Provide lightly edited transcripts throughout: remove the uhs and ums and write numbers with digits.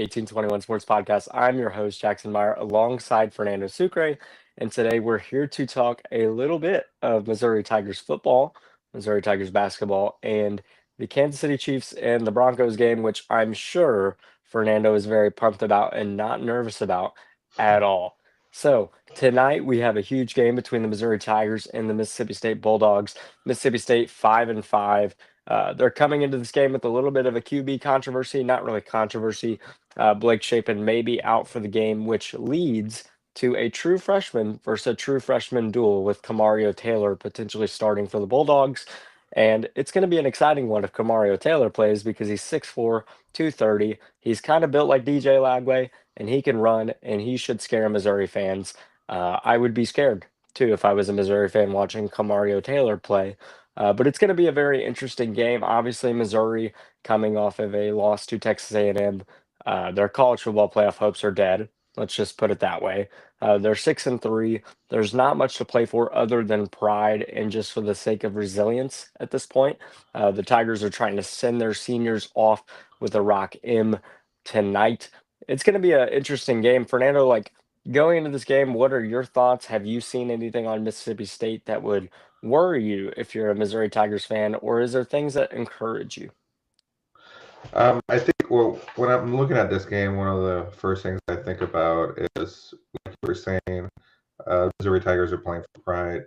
1821 Sports Podcast. I'm your host, Jackson Meyer, alongside Fernando Sucre. And today we're here to talk a little bit of Missouri Tigers football, Missouri Tigers basketball, and the Kansas City Chiefs and the Broncos game, which I'm sure Fernando is very pumped about and not nervous about at all. So, tonight we have a huge game between the Missouri Tigers and the Mississippi State Bulldogs. Mississippi State 5-5. They're coming into this game with a little bit of a QB controversy, not really controversy. Blake Shapen may be out for the game, which leads to a true freshman versus a true freshman duel with Kamario Taylor potentially starting for the Bulldogs. And it's going to be an exciting one if Kamario Taylor plays because he's 6'4, 230. He's kind of built like DJ Lagway, and he can run, and he should scare Missouri fans. I would be scared too if I was a Missouri fan watching Kamario Taylor play. But it's going to be a very interesting game. Obviously, Missouri coming off of a loss to Texas A&M. Their college football playoff hopes are dead. Let's just put it that way. They're 6-3. There's not much to play for other than pride and just for the sake of resilience at this point. The Tigers are trying to send their seniors off with a Rock M tonight. It's going to be an interesting game. Fernando, like going into this game, what are your thoughts? Have you seen anything on Mississippi State that would worry you if you're a Missouri Tigers fan, or is there things that encourage you? I think, well, when I'm looking at this game, one of the first things I think about is, like you were saying, Missouri Tigers are playing for pride.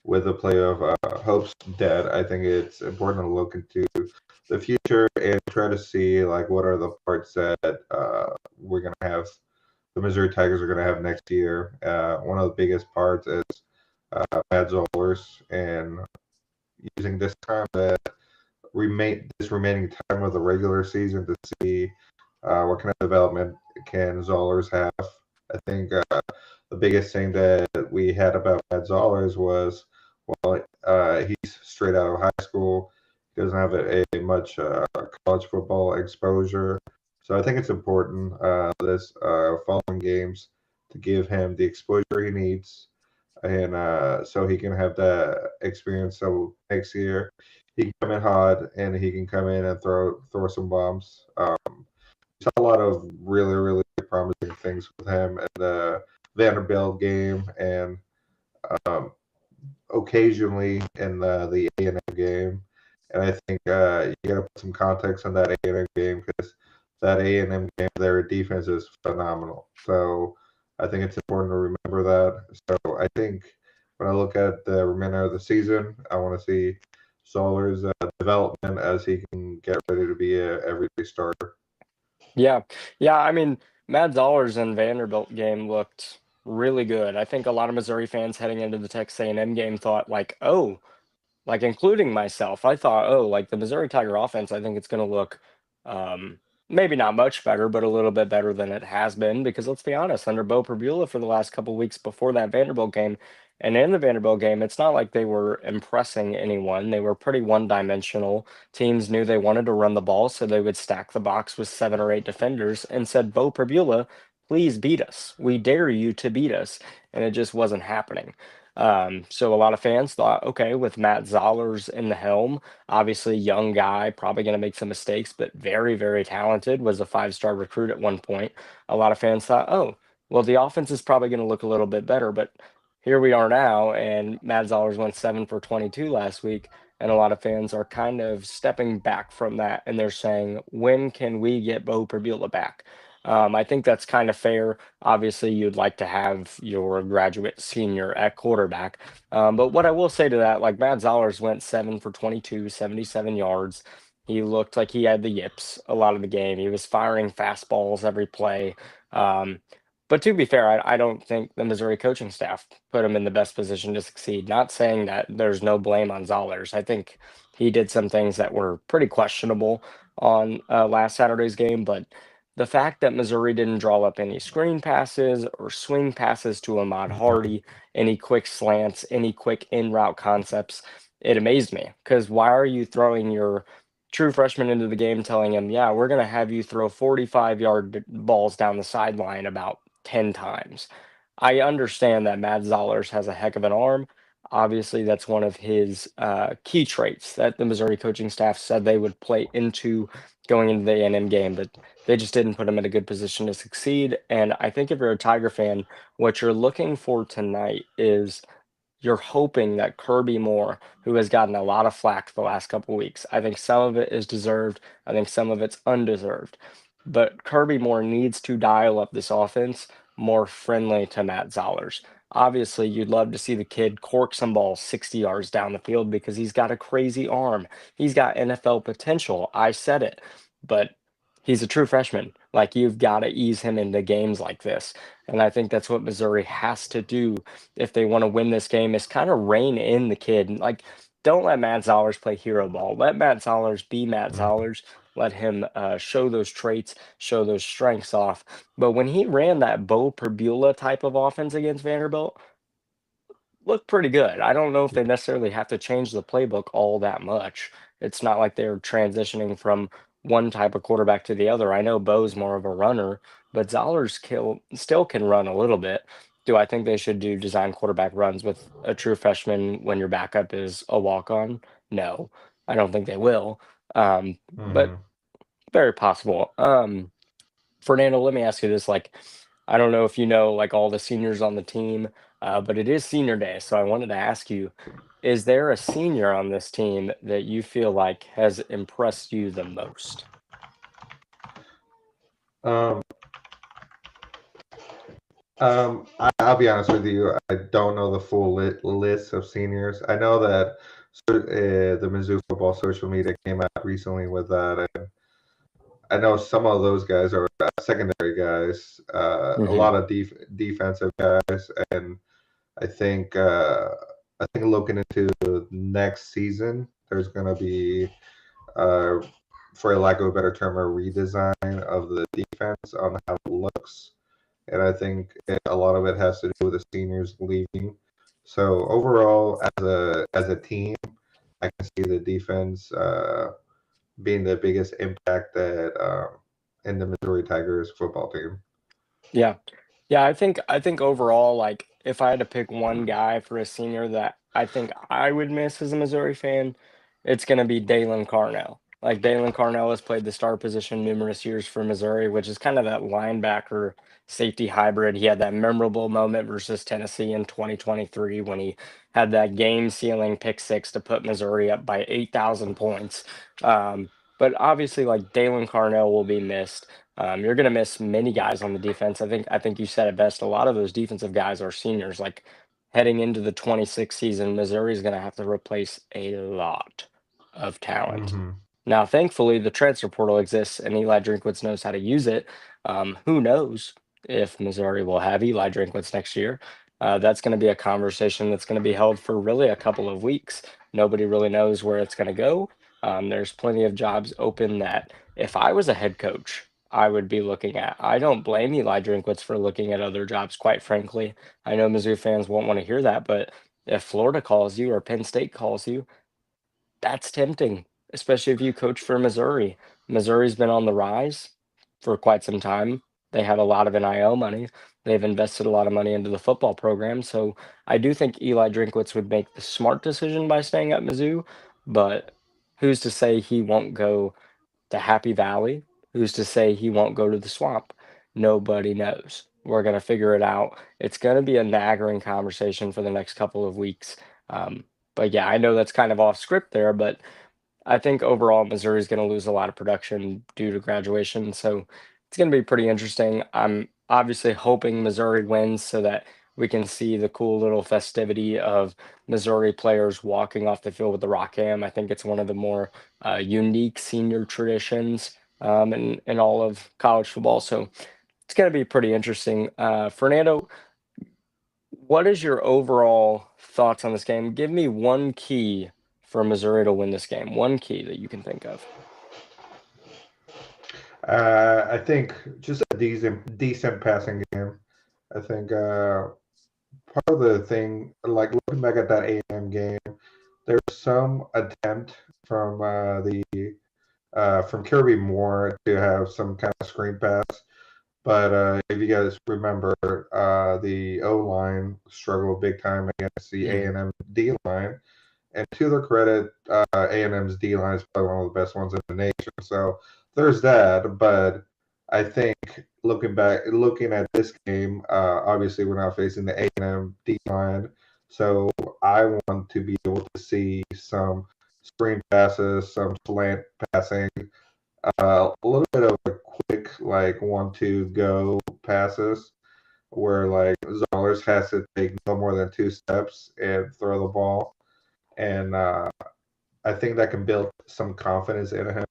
With the play of hopes dead, I think it's important to look into the future and try to see, like, what are the parts that we're going to have, the Missouri Tigers are going to have next year. One of the biggest parts is Matt Zollers and using this time that remaining time of the regular season to see what kind of development can Zollers have. I think the biggest thing that we had about Matt Zollers was, well, he's straight out of high school. He doesn't have a much college football exposure. So I think it's important this following games to give him the exposure he needs, and so he can have that experience. So next year he can come in hot and he can come in and throw some bombs. We saw a lot of really promising things with him in the Vanderbilt game and um, occasionally in the A&M game. And I think you got to put some context on that A&M game because that A&M game, their defense is phenomenal. So I think it's important to remember that. So I think when I look at the remainder of the season, I want to see Zollers' development as he can get ready to be a everyday starter. Yeah. Yeah, I mean, Matt Zollers and Vanderbilt game looked really good. I think a lot of Missouri fans heading into the Texas A&M game thought like, "Oh, like including myself, I thought, oh, like the Missouri Tiger offense, I think it's going to look maybe not much better, but a little bit better than it has been. Because let's be honest, under Bo Perbula for the last couple weeks before that Vanderbilt game, and in the Vanderbilt game, it's not like they were impressing anyone. They were pretty one-dimensional. Teams knew they wanted to run the ball, so they would stack the box with 7 or 8 defenders and said, Bo Perbula, please beat us. We dare you to beat us. And it just wasn't happening. So a lot of fans thought, okay, with Matt Zollers in the helm, obviously young guy, probably going to make some mistakes, but very talented, was a 5-star recruit at one point. A lot of fans thought, oh, well, the offense is probably going to look a little bit better, but here we are now, and Matt Zollers went 7 for 22 last week, and a lot of fans are kind of stepping back from that, and they're saying, when can we get Bo Perbula back? I think that's kind of fair. Obviously, you'd like to have your graduate senior at quarterback. But what I will say to that, like Matt Zollers went 7 for 22, 77 yards. He looked like he had the yips a lot of the game. He was firing fastballs every play. Um, but to be fair, I don't think the Missouri coaching staff put him in the best position to succeed. Not saying that there's no blame on Zollers. I think he did some things that were pretty questionable on last Saturday's game, but the fact that Missouri didn't draw up any screen passes or swing passes to Ahmad Hardy, any quick slants, any quick in route concepts, it amazed me. Because why are you throwing your true freshman into the game telling him, yeah, we're going to have you throw 45-yard balls down the sideline about 10 times? I understand that Matt Zollers has a heck of an arm. Obviously, that's one of his key traits that the Missouri coaching staff said they would play into going into the A&M game, but they just didn't put him in a good position to succeed. And I think if you're a Tiger fan, what you're looking for tonight is you're hoping that Kirby Moore, who has gotten a lot of flack the last couple weeks, I think some of it is deserved, I think some of it's undeserved. But Kirby Moore needs to dial up this offense more friendly to Matt Zollers. Obviously, you'd love to see the kid cork some balls 60 yards down the field because he's got a crazy arm. He's got NFL potential. I said it. But he's a true freshman. Like, you've got to ease him into games like this. And I think that's what Missouri has to do if they want to win this game, is kind of rein in the kid. Like, don't let Matt Zollers play hero ball. Let Matt Zollers be Matt Mhm. Zollers. Let him show those traits, show those strengths off. But when he ran that Bo Perbula type of offense against Vanderbilt, looked pretty good. I don't know if they necessarily have to change the playbook all that much. It's not like they're transitioning from one type of quarterback to the other. I know Bo's more of a runner, but still can run a little bit. Do I think they should do design quarterback runs with a true freshman when your backup is a walk on? No, I don't think they will. But Mhm. very possible. Fernando, let me ask you this. Like, I don't know if you know like all the seniors on the team, but it is senior day. So I wanted to ask you, is there a senior on this team that you feel like has impressed you the most? Um, I'll be honest with you. I don't know the full list of seniors. I know that the Mizzou football social media came out recently with that. And I know some of those guys are secondary guys, a Hmm. lot of defensive guys, and I think uh, I think looking into next season, there's going to be, uh, for lack of a better term, a redesign of the defense on how it looks, and I think a lot of it has to do with the seniors leaving. So overall, as a team, I can see the defense being the biggest impact that in the Missouri Tigers football team. Yeah. Yeah, I think overall, like if I had to pick one guy for a senior that I think I would miss as a Missouri fan, it's gonna be Dalen Carnell. Like Dalen Carnell has played the star position numerous years for Missouri, which is kind of that linebacker safety hybrid. He had that memorable moment versus Tennessee in 2023 when he had that game sealing pick six to put Missouri up by 8,000 points. But obviously, like Dalen Carnell will be missed. You're going to miss many guys on the defense. I think you said it best. A lot of those defensive guys are seniors. Like heading into the 26th season, Missouri is going to have to replace a lot of talent. Mm-hmm. Now, thankfully, the transfer portal exists, and Eli Drinkwitz knows how to use it. Who knows if Missouri will have Eli Drinkwitz next year? That's going to be a conversation that's going to be held for really a couple of weeks. Nobody really knows where it's going to go. There's plenty of jobs open that if I was a head coach, I would be looking at. I don't blame Eli Drinkwitz for looking at other jobs, quite frankly. I know Mizzou fans won't want to hear that, but if Florida calls you or Penn State calls you, that's tempting, especially if you coach for Missouri. Missouri's been on the rise for quite some time. They have a lot of NIL money. They've invested a lot of money into the football program. So I do think Eli Drinkwitz would make the smart decision by staying at Mizzou, but who's to say he won't go to Happy Valley? Who's to say he won't go to the swamp? Nobody knows. We're going to figure it out. It's going to be a nagging conversation for the next couple of weeks. But yeah, I know that's kind of off script there, but I think overall Missouri is going to lose a lot of production due to graduation. So it's going to be pretty interesting. I'm obviously hoping Missouri wins so that we can see the cool little festivity of Missouri players walking off the field with the rock ham. I think it's one of the more unique senior traditions in all of college football. So it's going to be pretty interesting. Fernando, what is your overall thoughts on this game? Give me one key for Missouri to win this game. One key that you can think of. I think just a decent passing game. I think part of the thing, like looking back at that AM game, there's some attempt from the from Kirby Moore to have some kind of screen pass, But if you guys remember, the O line struggled big time against the A Mhm. and M D line. And to their credit, A&M's D line is probably one of the best ones in the nation. So there's that. But I think looking at this game, obviously we're not facing the A&M D line, so I want to be able to see some screen passes, some slant passing, a little bit of a quick like 1-2 go passes where like Zollers has to take no more than 2 steps and throw the ball. And I think that can build some confidence in him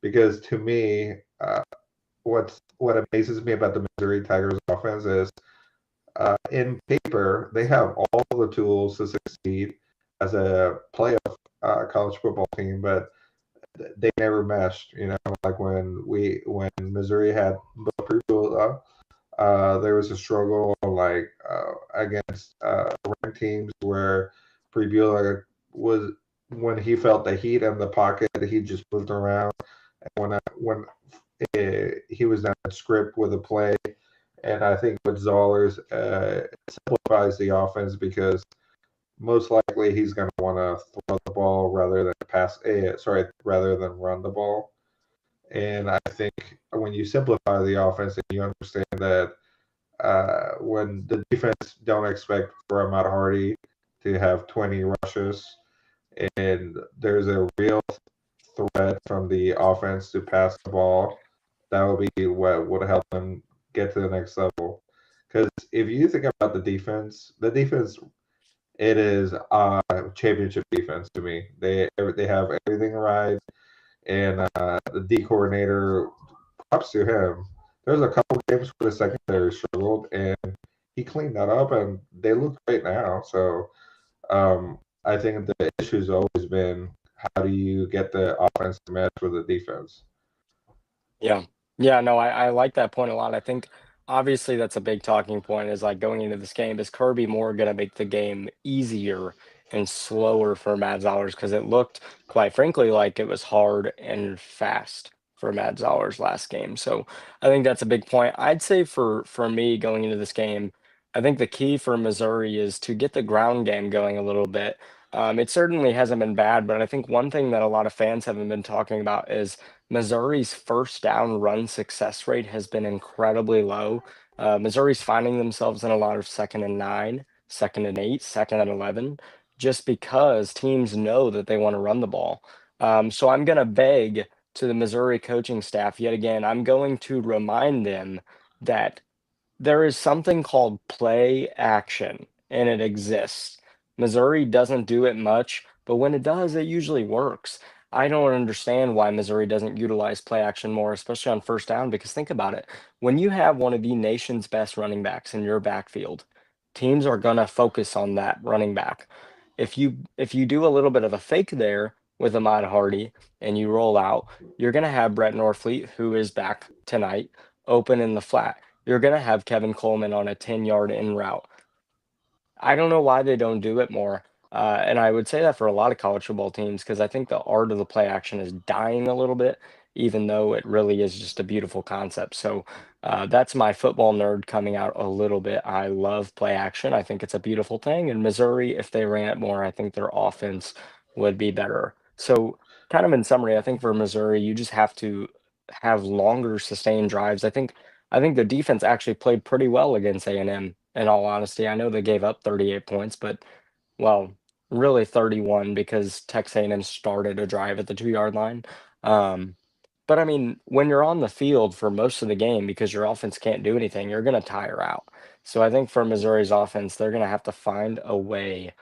because to me, what amazes me about the Missouri Tigers offense is in paper they have all the tools to succeed as a playoff college football team, but they never meshed. You know, like when Missouri had Bo Pribula, there was a struggle like against ranked teams where Pribula was when he felt the heat in the pocket, he just moved around. And when he was not script with a play, and I think with Zollers simplifies the offense because most likely he's going to want to throw the ball rather than rather than run the ball. And I think when you simplify the offense and you understand that when the defense don't expect for Ahmad Hardy to have 20 rushes, and there's a real threat from the offense to pass the ball, that would be what would help them get to the next level. Because if you think about the defense, it is championship defense to me. They have everything right, and the D coordinator, props to him. There's a couple games where the secondary struggled, and he cleaned that up, and they look great now. So I think the issue's always been how do you get the offense to match with the defense. Yeah. Yeah, no, I like that point a lot. I think obviously that's a big talking point is like going into this game, is Kirby Moore gonna make the game easier and slower for Matt Zollers? Because it looked, quite frankly, like it was hard and fast for Matt Zollers last game. So I think that's a big point. I'd say for me going into this game, I think the key for Missouri is to get the ground game going a little bit. It certainly hasn't been bad, but I think one thing that a lot of fans haven't been talking about is Missouri's first down run success rate has been incredibly low. Missouri's finding themselves in a lot of 2nd and 9, 2nd and 8, 2nd and 11, just because teams know that they want to run the ball. So I'm going to beg to the Missouri coaching staff yet again. I'm going to remind them that there is something called play action, and it exists. Missouri doesn't do it much, but when it does, it usually works. I don't understand why Missouri doesn't utilize play action more, especially on first down, because think about it. When you have one of the nation's best running backs in your backfield, teams are gonna focus on that running back. If you do a little bit of a fake there with Ahmad Hardy and you roll out, you're gonna have Brett Norfleet, who is back tonight, open in the flat. You're gonna have Kevin Coleman on a 10-yard in route. I don't know why they don't do it more. And I would say that for a lot of college football teams because I think the art of the play action is dying a little bit, even though it really is just a beautiful concept. So that's my football nerd coming out a little bit. I love play action. I think it's a beautiful thing. And Missouri, if they ran it more, I think their offense would be better. So, kind of in summary, I think for Missouri, you just have to have longer sustained drives. I think the defense actually played pretty well against A&M, in all honesty. I know they gave up 38 points, but, well, really 31 because Texas A&M started a drive at the 2-yard line. Um, but, I mean, when you're on the field for most of the game because your offense can't do anything, you're gonna tire out. So I think for Missouri's offense, they're gonna have to find a way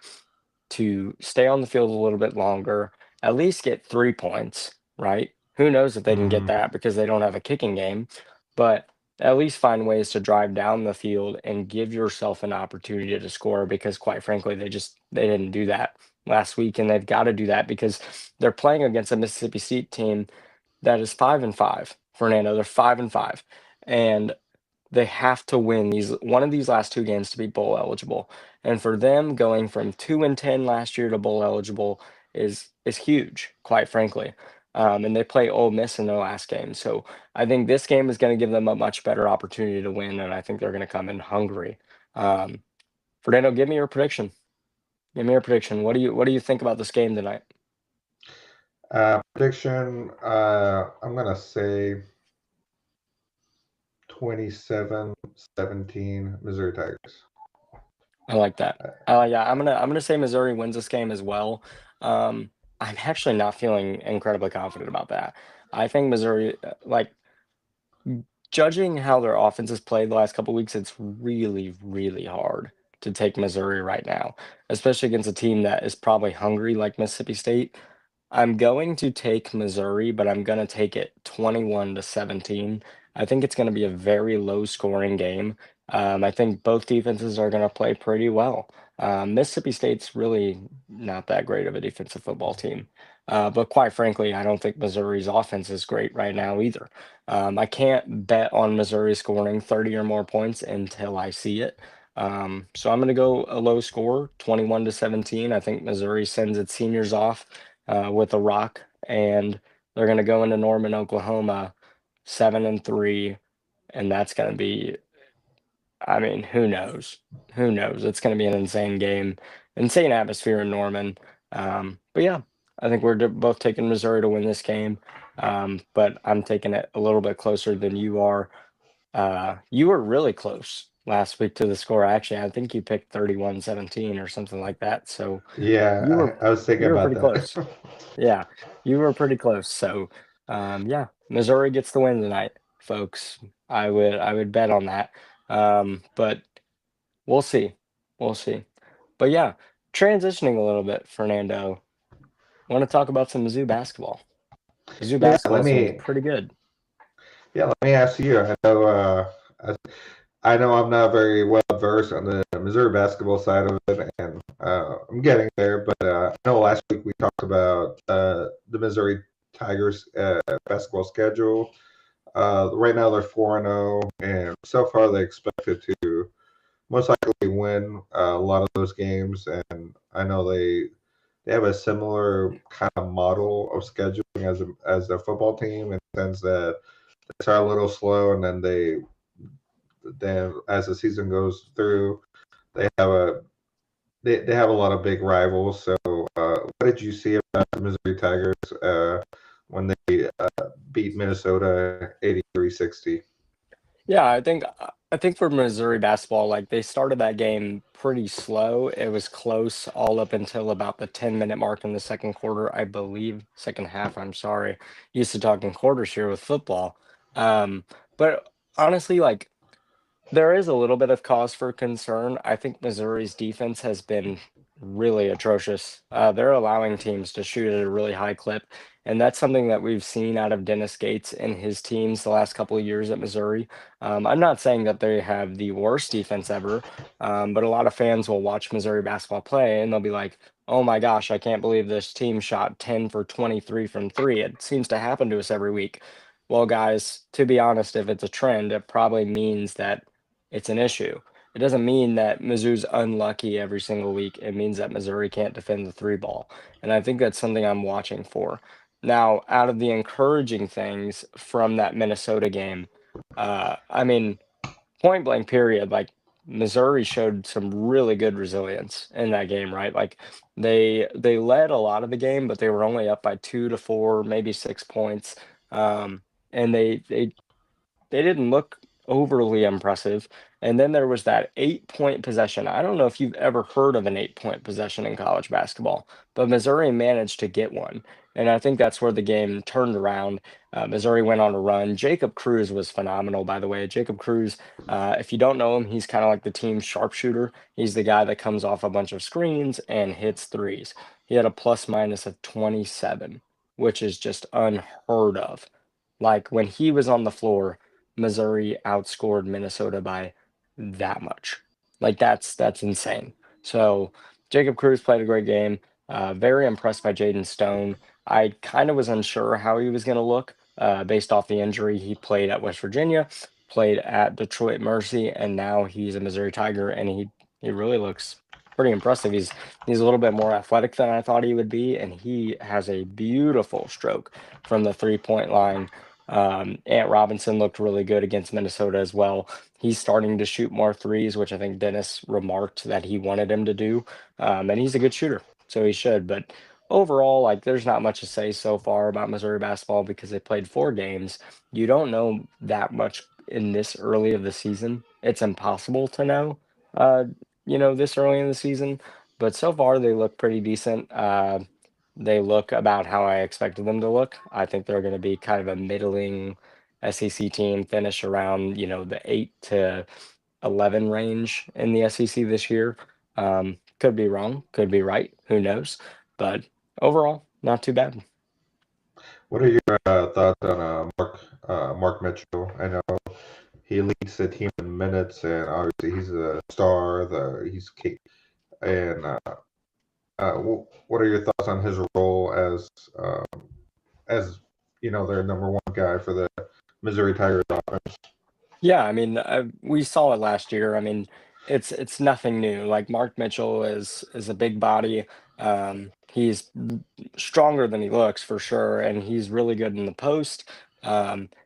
to stay on the field a little bit longer, at least get 3 points, right? Who knows if they can get Mm-hmm. that because they don't have a kicking game, but at least find ways to drive down the field and give yourself an opportunity to score because quite frankly, they didn't do that last week, and they've gotta do that because they're playing against a Mississippi State team that is 5-5. Fernando, they're 5-5, and they have to win these one of these last 2 games to be bowl eligible, and for them going from 2-10 last year to bowl eligible is huge, quite frankly. and they play Ole Miss in their last game. So I think this game is going to give them a much better opportunity to win, and I think they're going to come in hungry. Um, Fernando, give me your prediction. Give me your prediction. What do you think about this game tonight? Prediction, I'm gonna say 27-17 Missouri Tigers. I like that. Yeah, I'm gonna say Missouri wins this game as well. I'm actually not feeling incredibly confident about that. I think Missouri, like judging how their offense has played the last couple weeks, it's really, really hard to take Missouri right now, especially against a team that is probably hungry like Mississippi State. I'm going to take Missouri, but I'm going to take it 21-17. I think it's going to be a very low scoring game. I think both defenses are going to play pretty well. Mississippi State's really not that great of a defensive football team. But quite frankly, I don't think Missouri's offense is great right now either. I can't bet on Missouri scoring 30 or more points until I see it. So I'm going to go a low score, 21-17. I think Missouri sends its seniors off with a rock, and they're going to go into Norman, Oklahoma, 7-3, and that's going to be. I mean, who knows? Who knows? It's going to be an insane game, insane atmosphere in Norman. But yeah, I think we're both taking Missouri to win this game, but I'm taking it a little bit closer than you are. You were really close last week to the score. Actually, I think you picked 31-17 or something like that. So you Yeah, were I was thinking you were about pretty close. that. Yeah, you were pretty close. So, yeah, Missouri gets the win tonight, folks. I would bet on that. But we'll see. We'll see. But yeah, transitioning a little bit, Fernando. I want to talk about some Mizzou basketball. Mizzou Yeah, let basketball's been me pretty good. let me ask you. I know I'm not very well versed on the Missouri basketball side of it, and I'm getting there. But I know last week we talked about the Missouri Tigers basketball schedule. Right now they're 4-0, and so far they expected to most likely win a lot of those games. And I know they have a similar kind of model of scheduling as a football team in the sense that they start a little slow, and then as the season goes through, they have a they have a lot of big rivals. So, what did you see about the Missouri Tigers when they beat Minnesota 83-60? Yeah, I think for Missouri basketball, like they started that game pretty slow. It was close all up until about the 10-minute mark in the second quarter, I believe. Second half, I'm sorry. Used to talking quarters here with football. But honestly, like there is a little bit of cause for concern. I think Missouri's defense has been really atrocious. They're allowing teams to shoot at a really high clip, and that's something that we've seen out of Dennis Gates and his teams the last couple of years at Missouri. I'm not saying that they have the worst defense ever, but a lot of fans will watch Missouri basketball play and they'll be like, "Oh my gosh, I can't believe this team shot 10 for 23 from three. It seems to happen to us every week." Well, guys, to be honest, if it's a trend, it probably means that it's an issue. It doesn't mean that Mizzou's unlucky every single week. It means that Missouri can't defend the three ball. And I think that's something I'm watching for. Now, out of the encouraging things from that Minnesota game, I mean, point blank period, like Missouri showed some really good resilience in that game, right? Like they led a lot of the game, but they were only up by 2 to 4, maybe 6 points. And they didn't look overly impressive. And then there was that 8 point possession. I don't know if you've ever heard of an 8 point possession in college basketball, but Missouri managed to get one. And I think that's where the game turned around. Missouri went on a run. Jacob Cruz was phenomenal, by the way. Jacob Cruz, if you don't know him, he's kind of like the team sharpshooter. He's the guy that comes off a bunch of screens and hits threes. He had a plus minus of 27, which is just unheard of. Like when he was on the floor, Missouri outscored Minnesota by that much. Like that's insane. So Jacob Cruz played a great game. Very impressed by Jaden Stone. I kind of was unsure how he was going to look based off the injury. He played at West Virginia, played at Detroit Mercy, and now he's a Missouri Tiger, and he really looks pretty impressive. He's a little bit more athletic than I thought he would be, and he has a beautiful stroke from the 3-point line. Ant Robinson looked really good against Minnesota as well. He's starting to shoot more threes, which I think Dennis remarked that he wanted him to do. And he's a good shooter, so he should. But overall, like, there's not much to say so far about Missouri basketball because they played 4 games. You don't know that much in this early of the season. It's impossible to know, uh, this early in the season. But so far, they look pretty decent. They look about how I expected them to look. I think they're going to be kind of a middling SEC team, finish around, the 8 to 11 range in the SEC this year. Could be wrong, could be right, who knows? But overall, not too bad. What are your thoughts on Mark Mitchell? I know he leads the team in minutes, and obviously he's a star. And what are your thoughts on his role as their number one guy for the Missouri Tigers offense? Yeah, I mean, we saw it last year. I mean, it's nothing new. Like Mark Mitchell is a big body. He's stronger than he looks for sure, and he's really good in the post.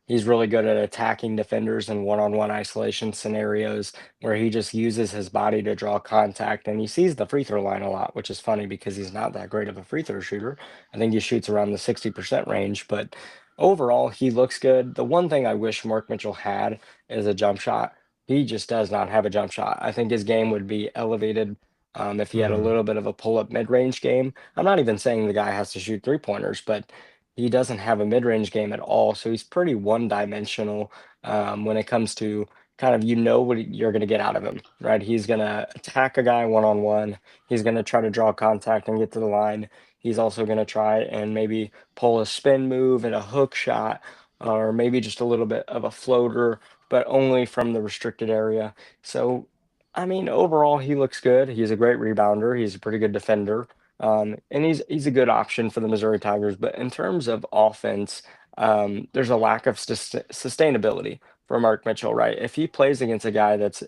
He's really good at attacking defenders in one-on-one isolation scenarios where he just uses his body to draw contact, and he sees the free throw line a lot, which is funny because he's not that great of a free throw shooter. I think he shoots around the 60% range, but overall, he looks good. The one thing I wish Mark Mitchell had is a jump shot. He just does not have a jump shot. I think his game would be elevated if he had a Hmm. little bit of a pull-up mid-range game. I'm not even saying the guy has to shoot three-pointers, but he doesn't have a mid-range game at all. So he's pretty one-dimensional when it comes to kind of what you're going to get out of him, right? He's going to attack a guy one-on-one. He's going to try to draw contact and get to the line. He's also going to try and maybe pull a spin move and a hook shot, or maybe just a little bit of a floater, but only from the restricted area. So, I mean, overall, he looks good. He's a great rebounder. He's a pretty good defender. And he's a good option for the Missouri Tigers. But in terms of offense, there's a lack of sustainability for Mark Mitchell, right? If he plays against a guy that's,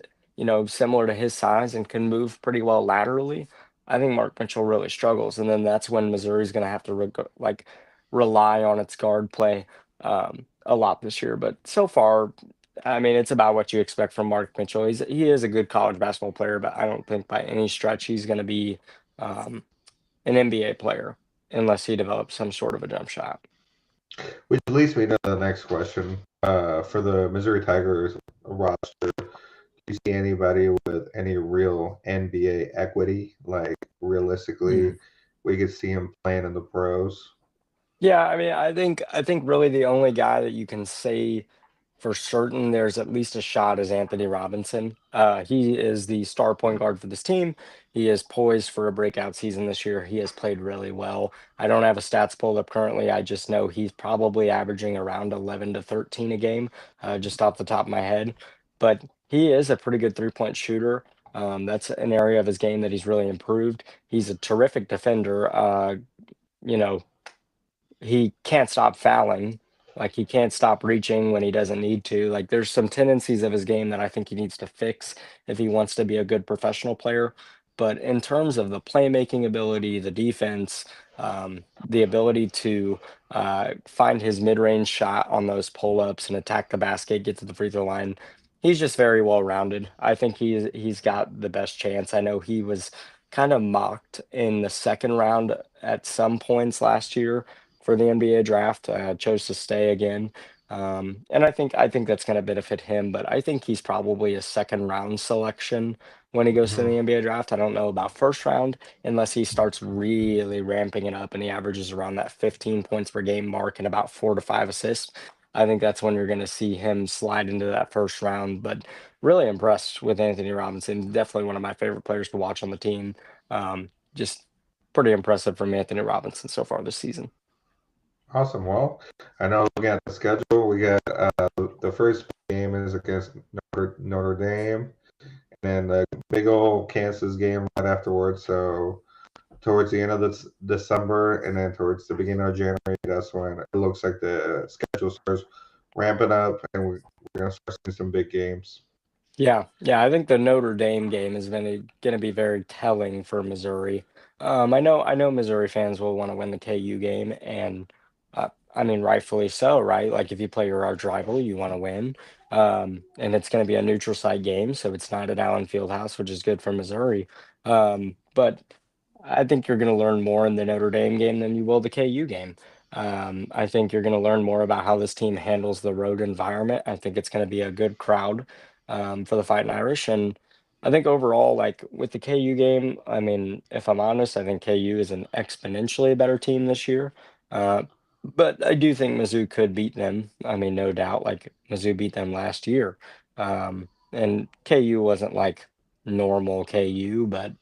similar to his size and can move pretty well laterally, I think Mark Mitchell really struggles. And then that's when Missouri's going to have to rely on its guard play a lot this year. But so far, I mean, it's about what you expect from Mark Mitchell. He is a good college basketball player, but I don't think by any stretch he's going to be um, an NBA player unless he develops some sort of a jump shot. Which leads me to the next question. For the Missouri Tigers roster, do you see anybody with any real NBA equity? Like realistically, we could see him playing in the pros. Yeah, I mean, I think really the only guy that you can say for certain there's at least a shot is Anthony Robinson. He is the star point guard for this team. He is poised for a breakout season this year. He has played really well. I don't have a stats pulled up currently. I just know he's probably averaging around 11 to 13 a game, just off the top of my head. But he is a pretty good 3-point shooter. That's an area of his game that he's really improved. He's a terrific defender. You know, he can't stop fouling. Like he can't stop reaching when he doesn't need to. Like there's some tendencies of his game that I think he needs to fix if he wants to be a good professional player. But in terms of the playmaking ability, the defense, the ability to find his mid-range shot on those pull-ups and attack the basket, get to the free throw line, he's just very well rounded. I think he's got the best chance. I know he was kind of mocked in the second round at some points last year for the NBA draft. Chose to stay again, and I think that's going to benefit him. But I think he's probably a second round selection when he goes to Hmm. the NBA draft. I don't know about first round unless he starts really ramping it up and he averages around that 15 points per game mark and about 4 to 5 assists. I think that's when you're going to see him slide into that first round. But really impressed with Anthony Robinson. Definitely one of my favorite players to watch on the team. Just pretty impressive from Anthony Robinson so far this season. Awesome. Well, I know looking at the schedule, we got the first game is against Notre Dame, and then the big old Kansas game right afterwards. So towards the end of this December, and then towards the beginning of January, that's when it looks like the schedule starts ramping up, and we're gonna start seeing some big games. Yeah, yeah, I think the Notre Dame game is going to be very telling for Missouri. I know Missouri fans will want to win the KU game, and I mean rightfully so, right? Like if you play your arch rival, you want to win, and it's going to be a neutral site game, so it's not at Allen Fieldhouse, which is good for Missouri. But I think you're going to learn more in the Notre Dame game than you will the KU game. I think you're going to learn more about how this team handles the road environment. I think it's going to be a good crowd for the Fighting Irish. And I think overall, like with the KU game, I mean, if I'm honest, I think KU is an exponentially better team this year. Uh, but I do think Mizzou could beat them. I mean, no doubt. Like Mizzou beat them last year, and KU wasn't like normal KU, but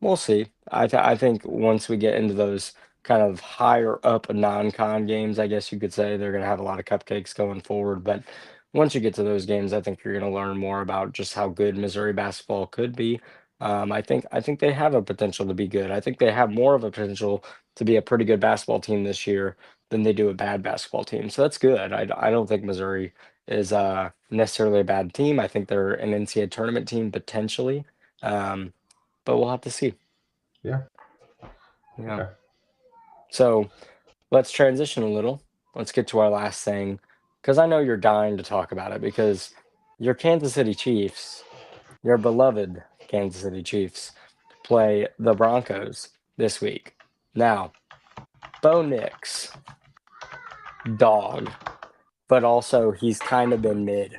we'll see. I think once we get into those kind of higher up non-con games, I guess you could say they're going to have a lot of cupcakes going forward. But once you get to those games, I think you're going to learn more about just how good Missouri basketball could be. I think they have a potential to be good. I think they have more of a potential to be a pretty good basketball team this year than they do a bad basketball team. So that's good. I don't think Missouri is necessarily a bad team. I think they're an NCAA tournament team potentially. Um, but we'll have to see. Yeah. Yeah. Okay. So let's transition a little. Let's get to our last thing because I know you're dying to talk about it because your Kansas City Chiefs, your beloved Kansas City Chiefs, play the Broncos this week. Now, Bo Nix, dog, but also he's kind of been mid,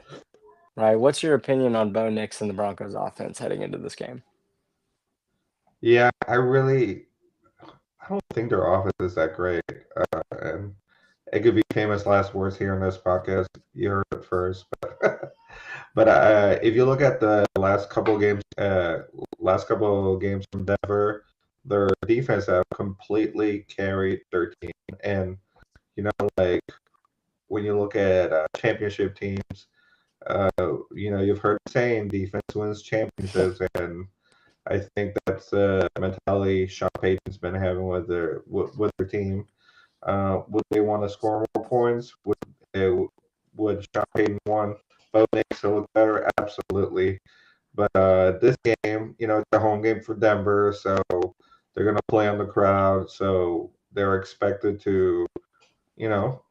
right? What's your opinion on Bo Nix and the Broncos offense heading into this game? Yeah, I don't think their offense is that great. And it could be famous last words here in this podcast. You heard it first, but if you look at the last couple of games from Denver, their defense have completely carried their team. And you know, like when you look at championship teams, uh, you've heard the saying, defense wins championships, and I think that's the mentality Sean Payton's been having with their team. Would they want to score more points? Would Sean Payton want Bo Nix to look better? Absolutely. But this game, it's a home game for Denver, so they're going to play on the crowd. So they're expected to, you know,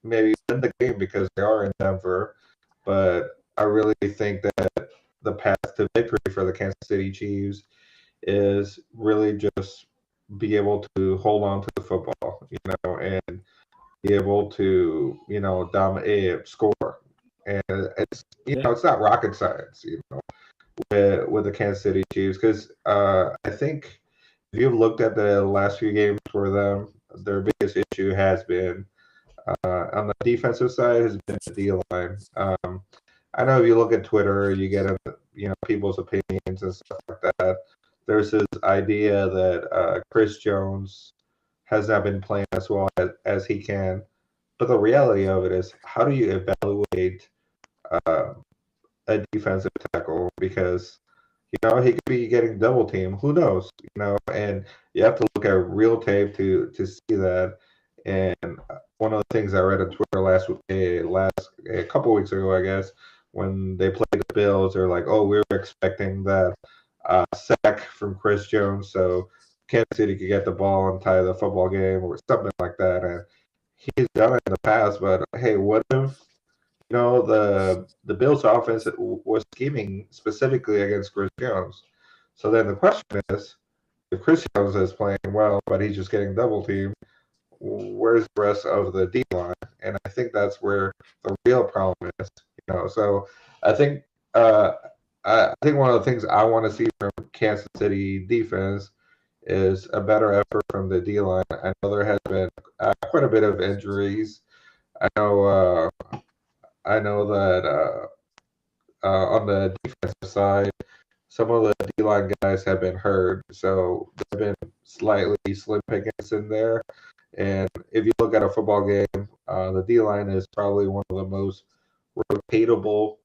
maybe win the game because they are in Denver. But I really think that the path to victory for the Kansas City Chiefs is really just be able to hold on to the football, and be able to, dominate, score. And Yeah. it's not rocket science, with the Kansas City Chiefs, because I think if you've looked at the last few games for them, their biggest issue has been on the defensive side has been the D line. I know if you look at Twitter, you get people's opinions and stuff like that. There's this idea that Chris Jones has not been playing as well as he can, but the reality of it is, how do you evaluate uh, a defensive tackle? Because he could be getting double team. Who knows? And you have to look at real tape to see that. And one of the things I read on Twitter last a couple weeks ago, I guess, when they played the Bills, they're like, "Oh, we were expecting that sack from Chris Jones, so Kansas City could get the ball and tie the football game or something like that." And he's done it in the past, but hey, what if the Bills' offense was scheming specifically against Chris Jones? So then the question is, if Chris Jones is playing well, but he's just getting double teamed, where's the rest of the D line? And I think that's where the real problem is. So I think uh, I think one of the things I want to see from Kansas City defense is a better effort from the D line. I know there has been quite a bit of injuries. I know. I know that on the defensive side, some of the D line guys have been hurt, so there's been slightly slim pickings in there. And if you look at a football game, the D line is probably one of the most rotatable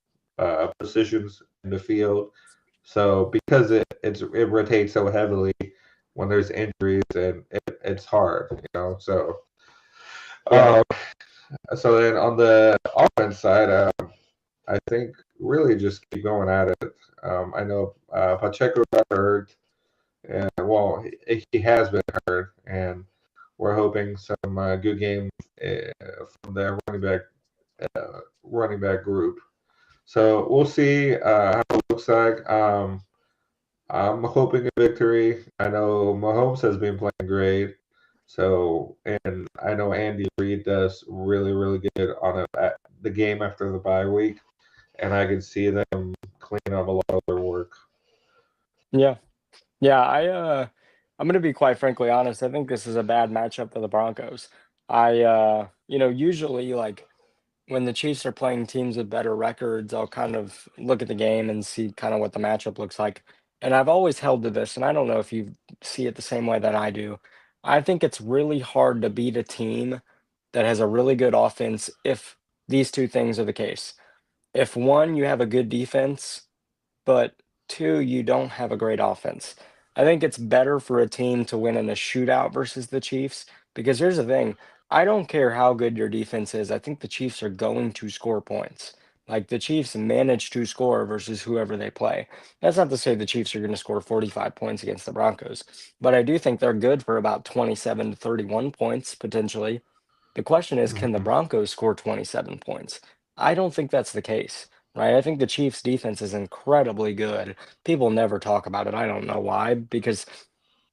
positions in the field. So because it rotates so heavily when there's injuries, and it's hard. Yeah. Uh, so then on the offense side, I think really just keep going at it. I know Pacheco got hurt, and well, he has been hurt, and we're hoping some good game from the running back group. So we'll see how it looks like. I'm hoping a victory. I know Mahomes has been playing great. So, and I know Andy Reid does really, really good on the game after the bye week, and I can see them clean up a lot of their work. Yeah. Yeah, I'm gonna be quite frankly honest. I think this is a bad matchup for the Broncos. Usually like when the Chiefs are playing teams with better records, I'll kind of look at the game and see kind of what the matchup looks like. And I've always held to this, and I don't know if you see it the same way that I do. I think it's really hard to beat a team that has a really good offense if these two things are the case. If one, you have a good defense, but two, you don't have a great offense. I think it's better for a team to win in a shootout versus the Chiefs because here's the thing. I don't care how good your defense is. I think the Chiefs are going to score points. Like the Chiefs manage to score versus whoever they play. That's not to say the Chiefs are going to score 45 points against the Broncos, but I do think they're good for about 27 to 31 points potentially. The question is, can the Mhm. Broncos score 27 points? I don't think that's the case, right? I think the Chiefs' defense is incredibly good. People never talk about it. I don't know why, because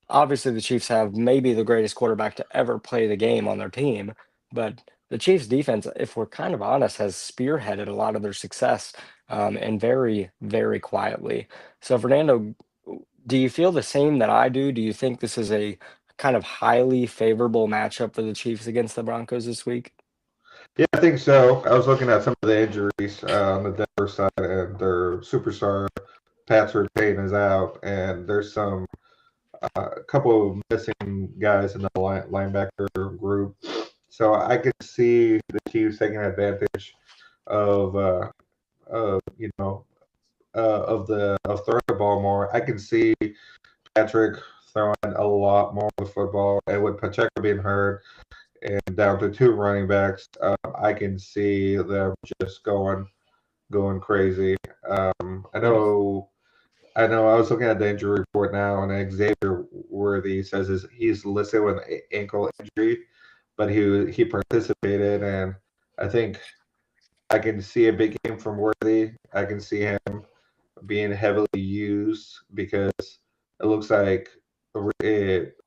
obviously the Chiefs have maybe the greatest quarterback to ever play the game on their team, but the Chiefs' defense, if we're kind of honest, has spearheaded a lot of their success and very, very quietly. So, Fernando, do you feel the same that I do? Do you think this is a kind of highly favorable matchup for the Chiefs against the Broncos this week? Yeah, I think so. I was looking at some of the injuries on the Denver side, and their superstar Patrick Payne is out, and there's a couple of missing guys in the linebacker group. So I could see the Chiefs taking advantage of you know of throwing the ball more. I can see Patrick throwing a lot more of the football, and with Pacheco being hurt and down to two running backs, I can see them just going crazy. I Yeah. know. I know. I was looking at the injury report now, and Xavier Worthy says he's listed with an ankle injury, but he participated, and I think I can see a big game from Worthy. I can see him being heavily used because it looks like a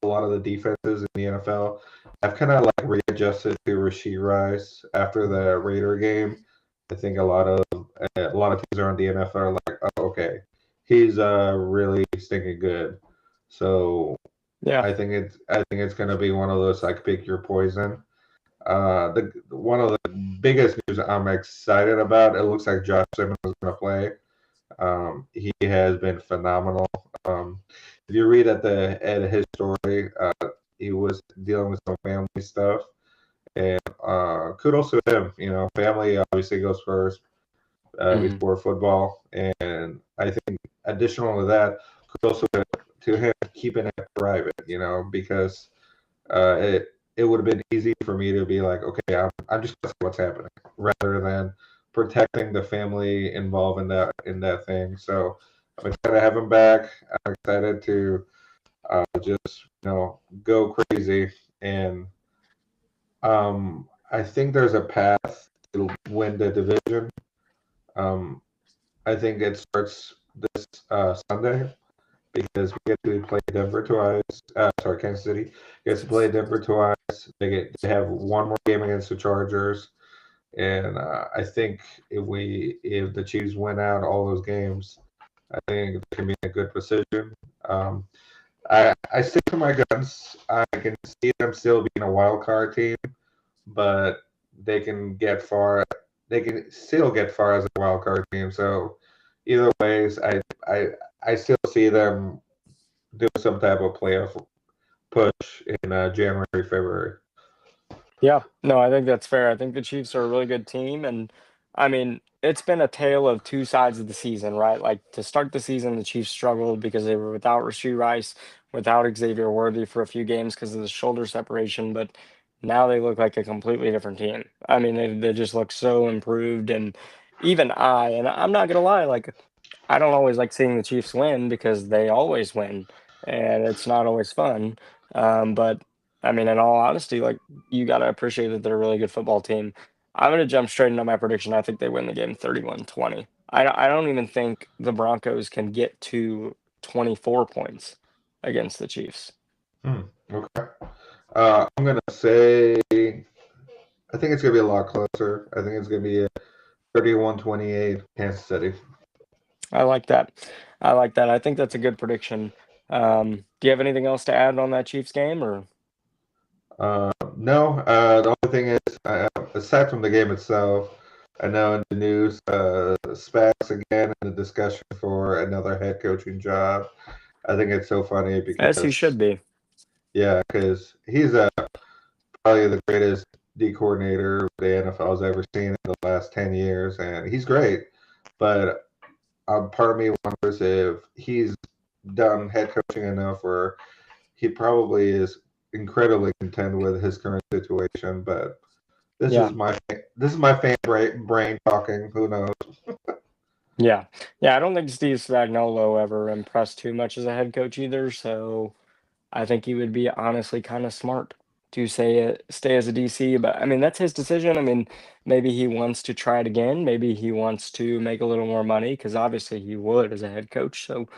lot of the defenses in the NFL have kind of like readjusted to Rasheed Rice after the Raider game. I think a lot of teams around the NFL are like, oh, okay, he's really stinking good. So Yeah. I think it's gonna be one of those like pick your poison. The one of the biggest news I'm excited about. It looks like Josh Simmons is gonna play. He has been phenomenal. If you read at his story, he was dealing with some family stuff, and kudos to him. Family obviously goes first Mhm. before football, and I think additional to that, kudos to him keeping it private. Because it would have been easy for me to be like, okay, I'm just what's happening, rather than protecting the family involved in that thing. So I'm excited to have him back. I'm excited to just go crazy, and I think there's a path to win the division. Um, I think it starts this Sunday because we get to play Denver twice. Sorry, Kansas City gets to play Denver twice. They have one more game against the Chargers, and I think if the Chiefs win out all those games, I think they can be in a good position. Um, I stick to my guns. I can see them still being a wild card team, but they can get far. They can still get far as a wild card team. So either ways, I I still see them do some type of playoff push in January, February. Yeah, no, I think that's fair. I think the Chiefs are a really good team, and I mean, it's been a tale of two sides of the season, right? Like to start the season, the Chiefs struggled because they were without Rasheed Rice, without Xavier Worthy for a few games because of the shoulder separation, but now they look like a completely different team. I mean, they just look so improved, and even and I'm not gonna lie, like I don't always like seeing the Chiefs win because they always win, and it's not always fun. But I mean, in all honesty, like you gotta appreciate that they're a really good football team. I'm gonna jump straight into my prediction. I think they win the game 31-20. I don't even think the Broncos can get to 24 points against the Chiefs. Okay. I'm gonna say I think it's gonna be a lot closer. I think it's gonna be a 31-28 Kansas City. I like that. I like that. I think that's a good prediction. Do you have anything else to add on that Chiefs game, or? No, the only thing is, aside from the game itself, I know in the news, Spags again in the discussion for another head coaching job. I think it's so funny As he because, should be. yeah, because he's probably the greatest D coordinator the NFL's ever seen in the last 10 years, and he's great. But part of me wonders if he's done head coaching enough where he probably is incredibly content with his current situation. But Yeah. this is my fan brain talking. Who knows? Yeah. Yeah, I don't think Steve Spagnuolo ever impressed too much as a head coach either, so I think he would be honestly kind of smart to stay as a DC, but I mean that's his decision. I mean, maybe he wants to try it again. Maybe he wants to make a little more money because obviously he would as a head coach. So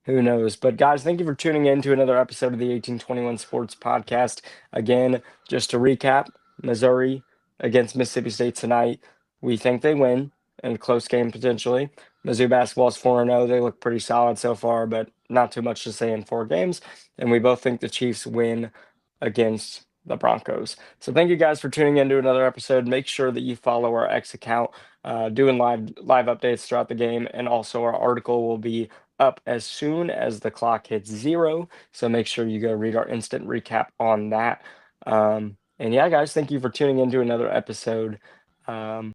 who knows? But guys, thank you for tuning in to another episode of the 1821 Sports Podcast. Again, just to recap, Missouri against Mississippi State tonight. We think they win in a close game potentially. Mizzou basketball is 4-0. They look pretty solid so far, but not too much to say in 4 games. And we both think the Chiefs win against the Broncos. So thank you guys for tuning in to another episode. Make sure that you follow our X account, doing live updates throughout the game, and also our article will be up as soon as the clock hits 0. So make sure you go read our instant recap on that. And yeah, guys, thank you for tuning in to another episode.